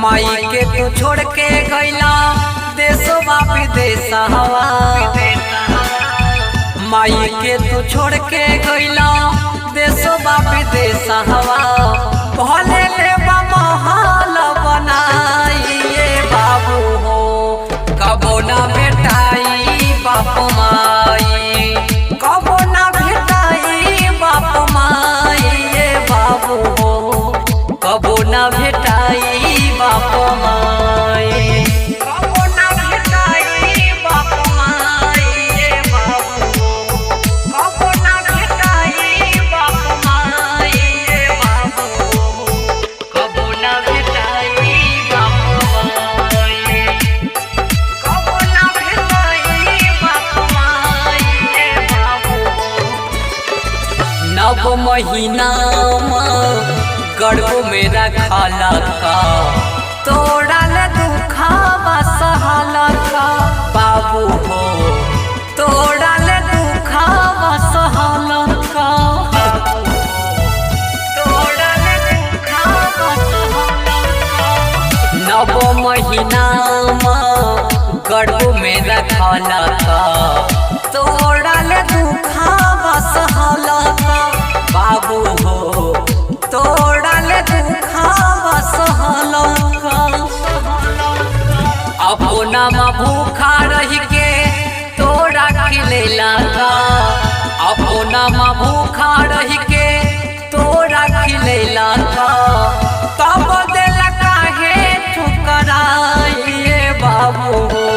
माई के तू छोड़ के गईला देशवा विदेशवा। माई के तू छोड़ के गईला देशवा विदेशवा। भले लेबा महल बनाइए बाबू हो कबो ना भेटाई बाप माई। कबो ना भेटाई बाप माई ये बाबू हो कबो ना भेटाई बाप माई। कबो ना भेटाई बाप माई ये बाबू हो कबो ना भेटाई बाप माई ये बाबू कबो ना भेटाई बाप माई। कबो ना भेटाई बाप माई ये बाबू। नव महीना गर्भ मेरा खाला का तोड़ा ले दुखावा सहाला का बाबू हो तोड़ा ले दुखावा सहाला का तोड़ा ले दुखावा सहाला का। नव महीना गर्भ मेरा खाला का तोड़ा ले दुखावा सहाला का बाबू हो तोड़ा ले दुखावा सहाला का। अपना माँ भूखा रही के तोड़ा खिलेला का। अपना माँ भूखा रही के तोड़ा खिलेला का। तब दिल काहे ठुकराइए बाबू हो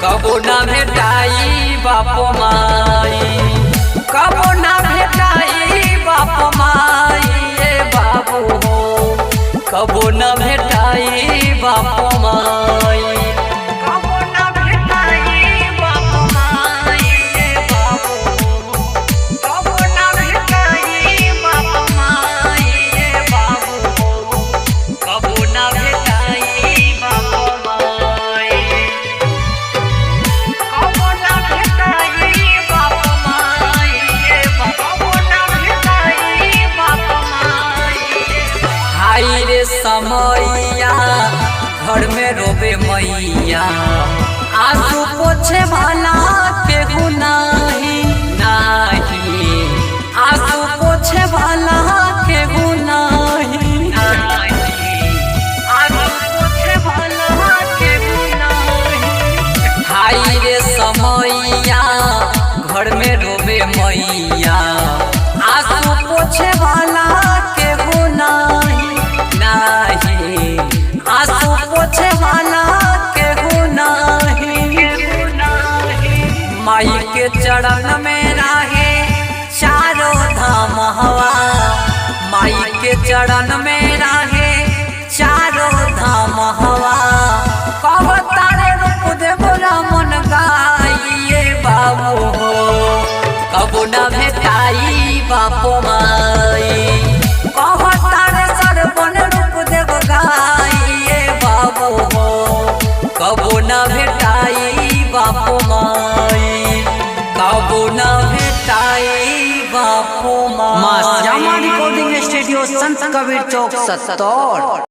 कबो ना भेटाई बाप माई। कबो ना भेटाई बाप माई ये बाबू हो कबो ना भेटाई बाप माई। कबो ना भेटाई बाप माई ये बाबू हो कबो ना भेटाई बाप माई ये बाबू हो कबो ना भेटाई बाप माई। कबो ना भेटाई बाप माई ये कबो ना भेटाई बाप माई। हाय रे समैया घर में रोबे मैया आंसू पोछे वाला केहू नाही नाही। आंसू पोछे वाला केहू नाही आंसू पोछे वाला केहू नाही। हाय रे समैया घर में रोबे मैया आंसू पोछे वाला केहू नाही नाही। आंसू पोछे वाला केहू नाही। माई के चरण में रहे चारों धाम हवा। माई के चरण में रहे चारों धाम हवा। कब तारे रूप देव मन गाइए बाबू हो कबो ना भेटाई बाप माई। कब तारे सरबन रूप देव गाइए बाबू हो कबो ना भेटाई बाप माई। कबो ना भेटाई बाप माई। मां श्यामा रिकॉर्डिंग स्टूडियो संत कबीर चौक 70।